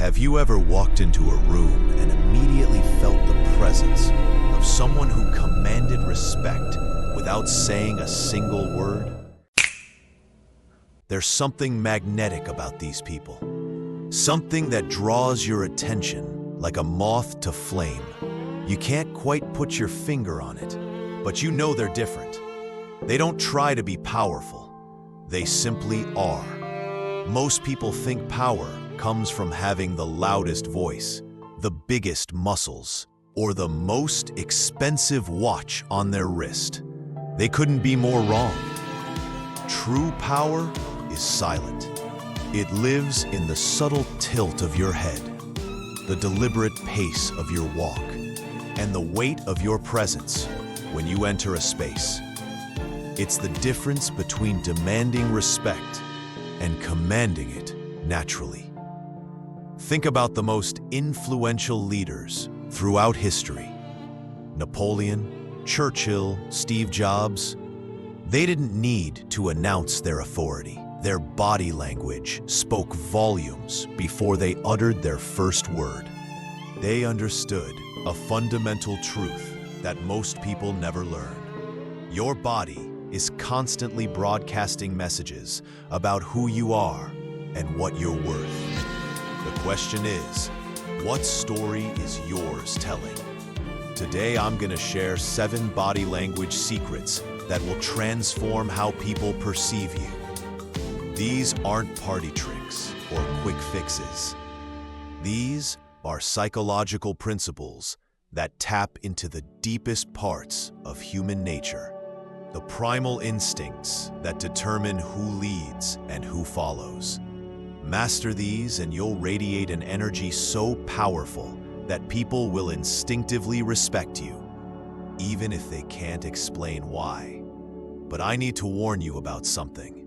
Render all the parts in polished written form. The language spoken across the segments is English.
Have you ever walked into a room and immediately felt the presence of someone who commanded respect without saying a single word? There's something magnetic about these people. Something that draws your attention like a moth to flame. You can't quite put your finger on it, but you know they're different. They don't try to be powerful. They simply are. Most people think power comes from having the loudest voice, the biggest muscles, or the most expensive watch on their wrist. They couldn't be more wrong. True power is silent. It lives in the subtle tilt of your head, the deliberate pace of your walk, and the weight of your presence when you enter a space. It's the difference between demanding respect and commanding it naturally. Think about the most influential leaders throughout history. Napoleon, Churchill, Steve Jobs. They didn't need to announce their authority. Their body language spoke volumes before they uttered their first word. They understood a fundamental truth that most people never learn. Your body is constantly broadcasting messages about who you are and what you're worth. The question is, what story is yours telling? Today, I'm going to share 7 body language secrets that will transform how people perceive you. These aren't party tricks or quick fixes. These are psychological principles that tap into the deepest parts of human nature, the primal instincts that determine who leads and who follows. Master these and you'll radiate an energy so powerful that people will instinctively respect you, even if they can't explain why. But I need to warn you about something.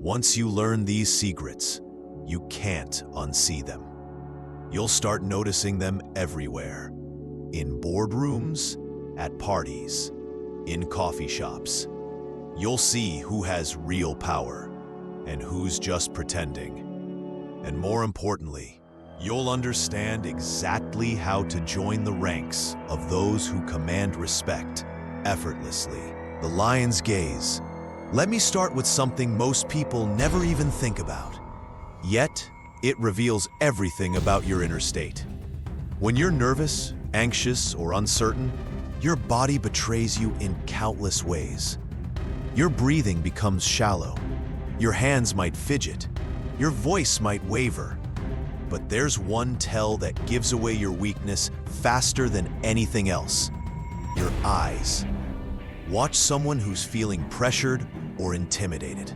Once you learn these secrets, you can't unsee them. You'll start noticing them everywhere. In boardrooms, at parties, in coffee shops. You'll see who has real power and who's just pretending. And more importantly, you'll understand exactly how to join the ranks of those who command respect effortlessly. The lion's gaze. Let me start with something most people never even think about. Yet, it reveals everything about your inner state. When you're nervous, anxious, or uncertain, your body betrays you in countless ways. Your breathing becomes shallow. Your hands might fidget. Your voice might waver. But there's one tell that gives away your weakness faster than anything else. Your eyes. Watch someone who's feeling pressured or intimidated.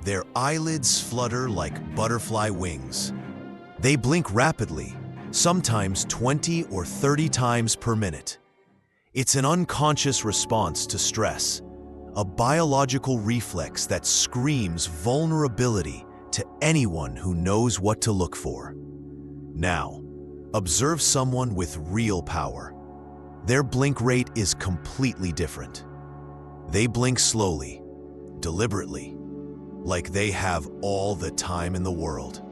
Their eyelids flutter like butterfly wings. They blink rapidly, sometimes 20 or 30 times per minute. It's an unconscious response to stress, a biological reflex that screams vulnerability to anyone who knows what to look for. Now, observe someone with real power. Their blink rate is completely different. They blink slowly, deliberately, like they have all the time in the world.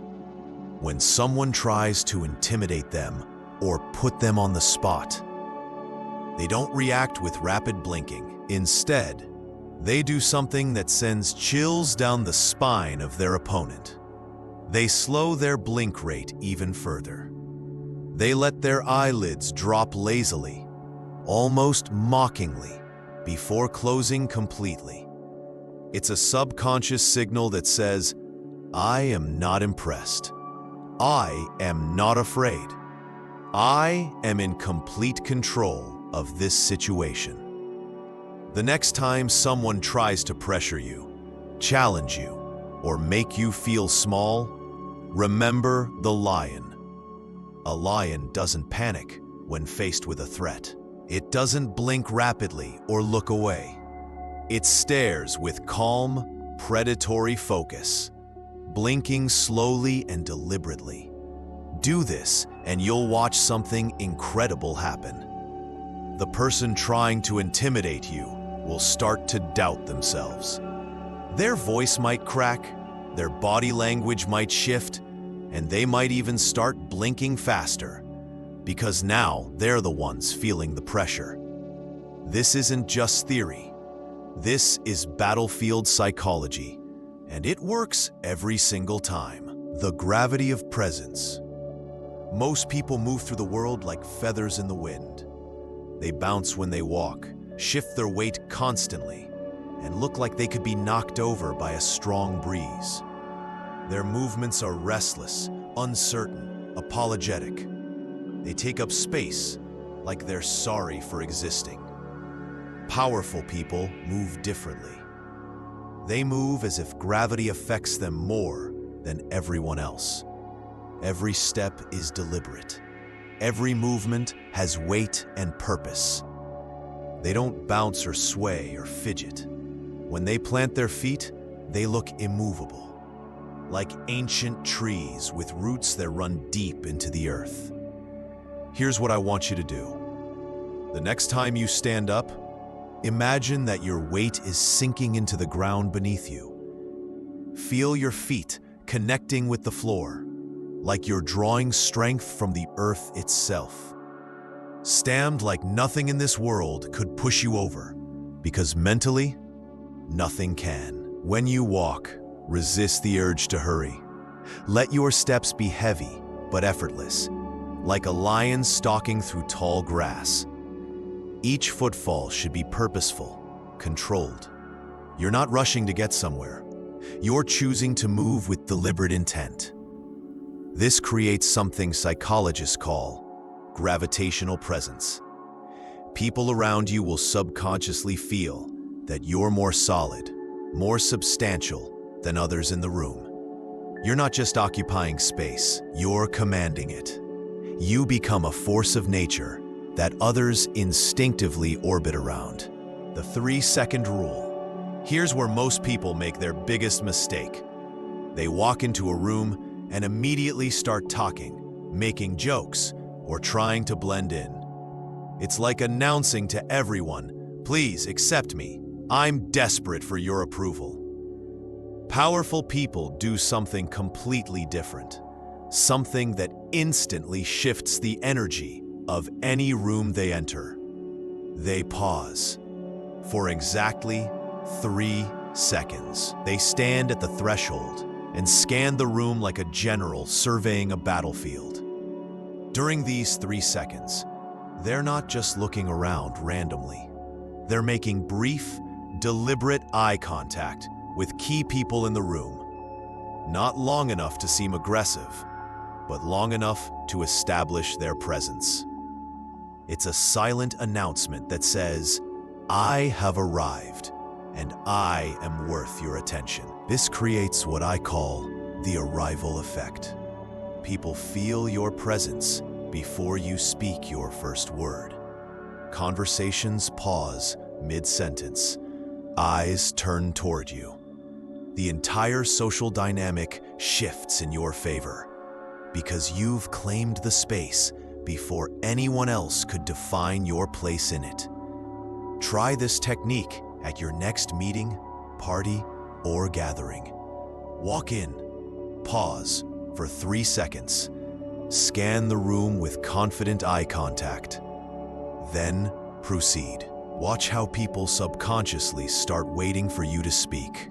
When someone tries to intimidate them or put them on the spot, they don't react with rapid blinking. Instead, they do something that sends chills down the spine of their opponent. They slow their blink rate even further. They let their eyelids drop lazily, almost mockingly, before closing completely. It's a subconscious signal that says, I am not impressed. I am not afraid. I am in complete control of this situation. The next time someone tries to pressure you, challenge you, or make you feel small, remember the lion. A lion doesn't panic when faced with a threat. It doesn't blink rapidly or look away. It stares with calm, predatory focus, blinking slowly and deliberately. Do this and you'll watch something incredible happen. The person trying to intimidate you will start to doubt themselves. Their voice might crack, their body language might shift, and they might even start blinking faster, because now they're the ones feeling the pressure. This isn't just theory. This is battlefield psychology, and it works every single time. The gravity of presence. Most people move through the world like feathers in the wind. They bounce when they walk, shift their weight constantly, and look like they could be knocked over by a strong breeze. Their movements are restless, uncertain, apologetic. They take up space like they're sorry for existing. Powerful people move differently. They move as if gravity affects them more than everyone else. Every step is deliberate. Every movement has weight and purpose. They don't bounce or sway or fidget. When they plant their feet, they look immovable, like ancient trees with roots that run deep into the earth. Here's what I want you to do. The next time you stand up, imagine that your weight is sinking into the ground beneath you. Feel your feet connecting with the floor, like you're drawing strength from the earth itself. Stand like nothing in this world could push you over, because mentally, nothing can. When you walk, resist the urge to hurry. Let your steps be heavy but effortless, like a lion stalking through tall grass. Each footfall should be purposeful, controlled. You're not rushing to get somewhere. You're choosing to move with deliberate intent. This creates something psychologists call gravitational presence. People around you will subconsciously feel that you're more solid, more substantial than others in the room. You're not just occupying space, you're commanding it. You become a force of nature that others instinctively orbit around. The 3-second rule. Here's where most people make their biggest mistake. They walk into a room and immediately start talking, making jokes, or trying to blend in. It's like announcing to everyone, "Please accept me. I'm desperate for your approval." Powerful people do something completely different, something that instantly shifts the energy of any room they enter. They pause. For exactly 3 seconds, they stand at the threshold and scan the room like a general surveying a battlefield. During these 3 seconds, they're not just looking around randomly. They're making brief, deliberate eye contact with key people in the room. Not long enough to seem aggressive, but long enough to establish their presence. It's a silent announcement that says, "I have arrived, and I am worth your attention." This creates what I call the arrival effect. People feel your presence before you speak your first word. Conversations pause mid-sentence. Eyes turn toward you. The entire social dynamic shifts in your favor because you've claimed the space before anyone else could define your place in it. Try this technique at your next meeting, party, or gathering. Walk in, pause for 3 seconds, scan the room with confident eye contact, then proceed. Watch how people subconsciously start waiting for you to speak.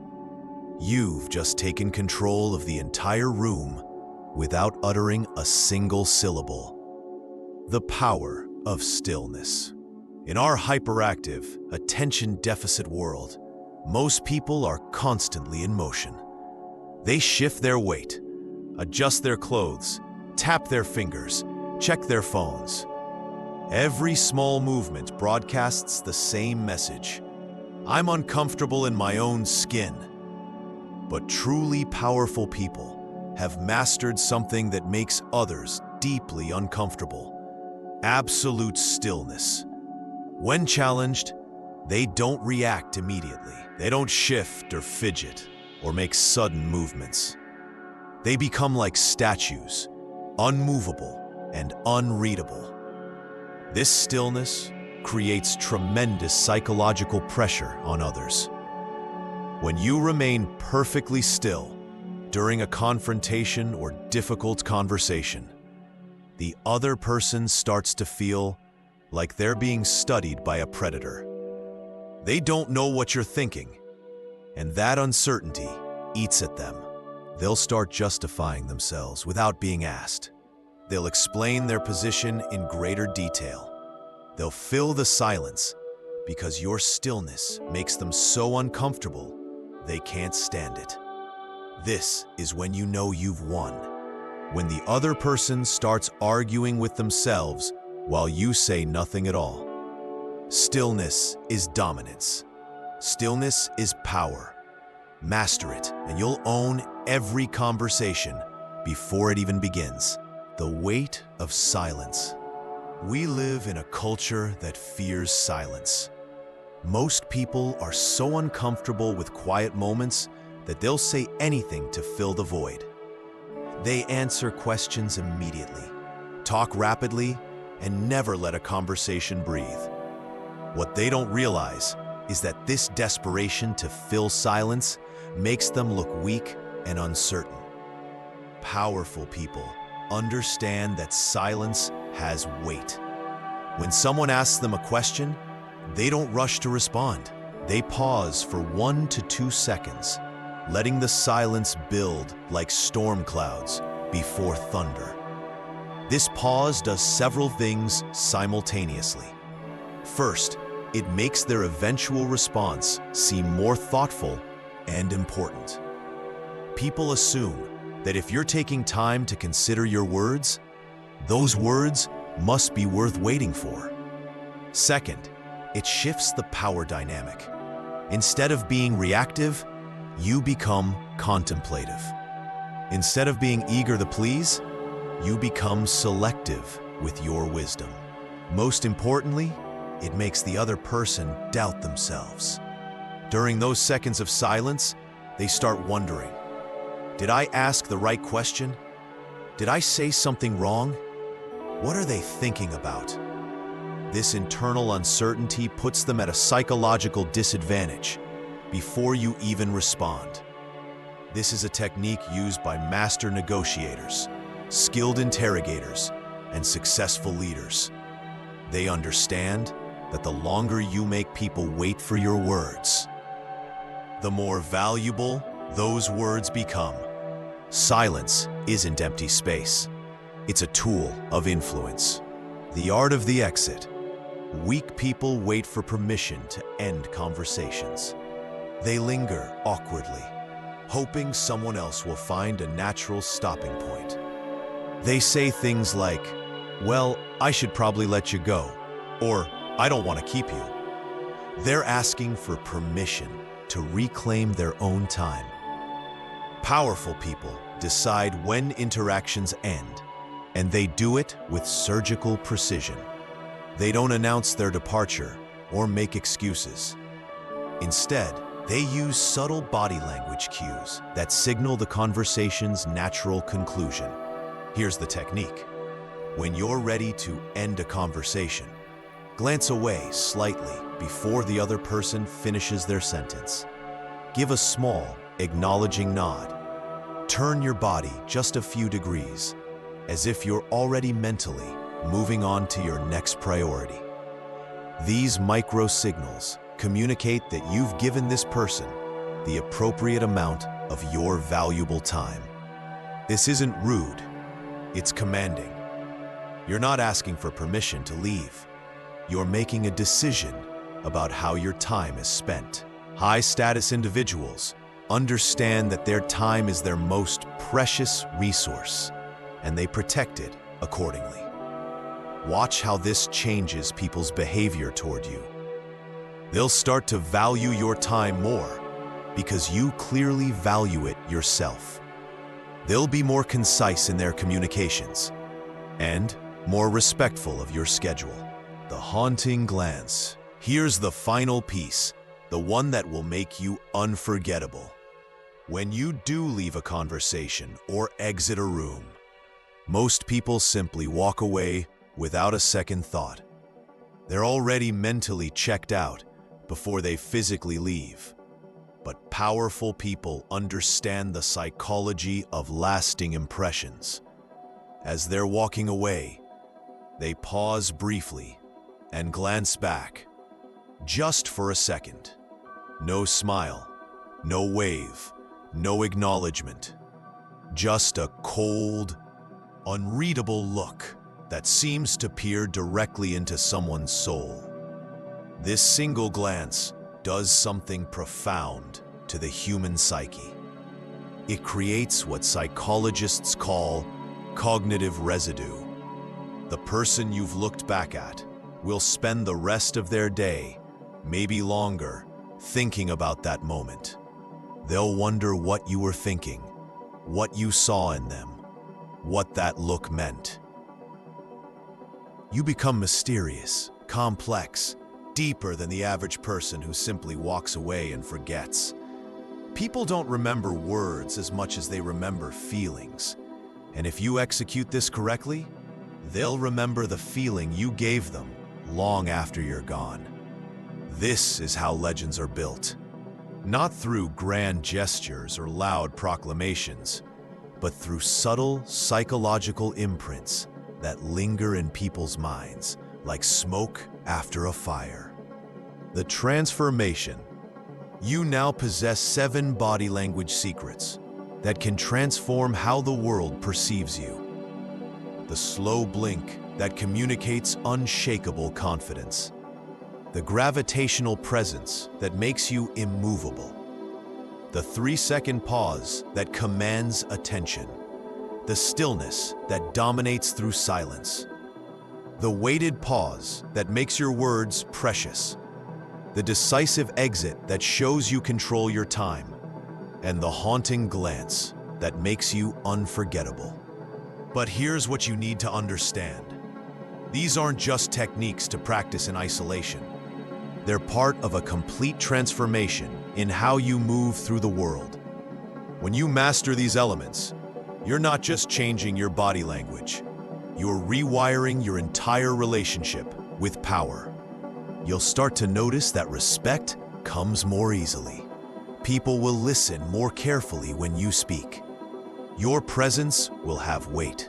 You've just taken control of the entire room without uttering a single syllable. The power of stillness. In our hyperactive, attention-deficit world, most people are constantly in motion. They shift their weight, adjust their clothes, tap their fingers, check their phones. Every small movement broadcasts the same message. I'm uncomfortable in my own skin. But truly powerful people have mastered something that makes others deeply uncomfortable: absolute stillness. When challenged, they don't react immediately. They don't shift or fidget or make sudden movements. They become like statues, unmovable and unreadable. This stillness creates tremendous psychological pressure on others. When you remain perfectly still, During a confrontation or difficult conversation, the other person starts to feel like they're being studied by a predator. They don't know what you're thinking, and that uncertainty eats at them. They'll start justifying themselves without being asked. They'll explain their position in greater detail. They'll fill the silence because your stillness makes them so uncomfortable they can't stand it. This is when you know you've won. When the other person starts arguing with themselves while you say nothing at all. Stillness is dominance. Stillness is power. Master it, and you'll own every conversation before it even begins. The weight of silence. We live in a culture that fears silence. Most people are so uncomfortable with quiet moments that they'll say anything to fill the void. They answer questions immediately, talk rapidly, and never let a conversation breathe. What they don't realize is that this desperation to fill silence makes them look weak and uncertain. Powerful people understand that silence has weight. When someone asks them a question, they don't rush to respond. They pause for 1 to 2 seconds, letting the silence build like storm clouds before thunder. This pause does several things simultaneously. First, it makes their eventual response seem more thoughtful and important. People assume that if you're taking time to consider your words, those words must be worth waiting for. Second, it shifts the power dynamic. Instead of being reactive, you become contemplative. Instead of being eager to please, you become selective with your wisdom. Most importantly, it makes the other person doubt themselves. During those seconds of silence, they start wondering, did I ask the right question? Did I say something wrong? What are they thinking about? This internal uncertainty puts them at a psychological disadvantage before you even respond. This is a technique used by master negotiators, skilled interrogators, and successful leaders. They understand that the longer you make people wait for your words, the more valuable those words become. Silence isn't empty space. It's a tool of influence. The art of the exit. Weak people wait for permission to end conversations. They linger awkwardly, hoping someone else will find a natural stopping point. They say things like, well, I should probably let you go, or I don't want to keep you. They're asking for permission to reclaim their own time. Powerful people decide when interactions end, and they do it with surgical precision. They don't announce their departure or make excuses. Instead, they use subtle body language cues that signal the conversation's natural conclusion. Here's the technique. When you're ready to end a conversation, glance away slightly before the other person finishes their sentence. Give a small, acknowledging nod. Turn your body just a few degrees, as if you're already mentally moving on to your next priority. These micro signals communicate that you've given this person the appropriate amount of your valuable time. This isn't rude, it's commanding. You're not asking for permission to leave. You're making a decision about how your time is spent. High-status individuals understand that their time is their most precious resource, and they protect it accordingly. Watch how this changes people's behavior toward you. They'll start to value your time more because you clearly value it yourself. They'll be more concise in their communications and more respectful of your schedule. The haunting glance. Here's the final piece, the one that will make you unforgettable. When you do leave a conversation or exit a room, most people simply walk away without a second thought. They're already mentally checked out before they physically leave. But powerful people understand the psychology of lasting impressions. As they're walking away, they pause briefly and glance back, just for a second. No smile, no wave, no acknowledgement. Just a cold, unreadable look that seems to peer directly into someone's soul. This single glance does something profound to the human psyche. It creates what psychologists call cognitive residue. The person you've looked back at will spend the rest of their day, maybe longer, thinking about that moment. They'll wonder what you were thinking, what you saw in them, what that look meant. You become mysterious, complex, deeper than the average person who simply walks away and forgets. People don't remember words as much as they remember feelings. And if you execute this correctly, they'll remember the feeling you gave them long after you're gone. This is how legends are built. Not through grand gestures or loud proclamations, but through subtle psychological imprints that linger in people's minds like smoke after a fire. The transformation. You now possess 7 body language secrets that can transform how the world perceives you. The slow blink that communicates unshakable confidence. The gravitational presence that makes you immovable. The 3-second pause that commands attention. The stillness that dominates through silence. The weighted pause that makes your words precious. The decisive exit that shows you control your time. And the haunting glance that makes you unforgettable. But here's what you need to understand. These aren't just techniques to practice in isolation. They're part of a complete transformation in how you move through the world. When you master these elements, you're not just changing your body language. You're rewiring your entire relationship with power. You'll start to notice that respect comes more easily. People will listen more carefully when you speak. Your presence will have weight.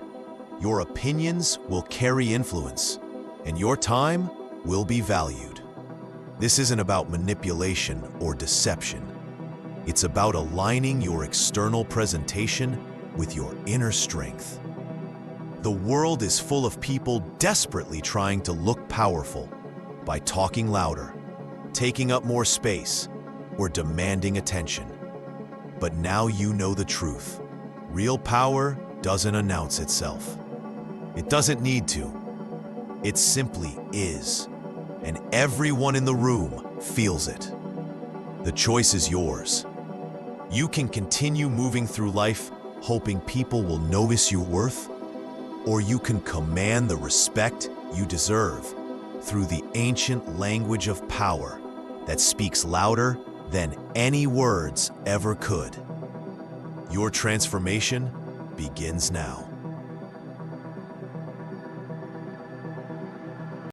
Your opinions will carry influence, and your time will be valued. This isn't about manipulation or deception. It's about aligning your external presentation with your inner strength. The world is full of people desperately trying to look powerful by talking louder, taking up more space, or demanding attention. But now you know the truth. Real power doesn't announce itself. It doesn't need to. It simply is. And everyone in the room feels it. The choice is yours. You can continue moving through life hoping people will notice your worth, or you can command the respect you deserve through the ancient language of power that speaks louder than any words ever could. Your transformation begins now.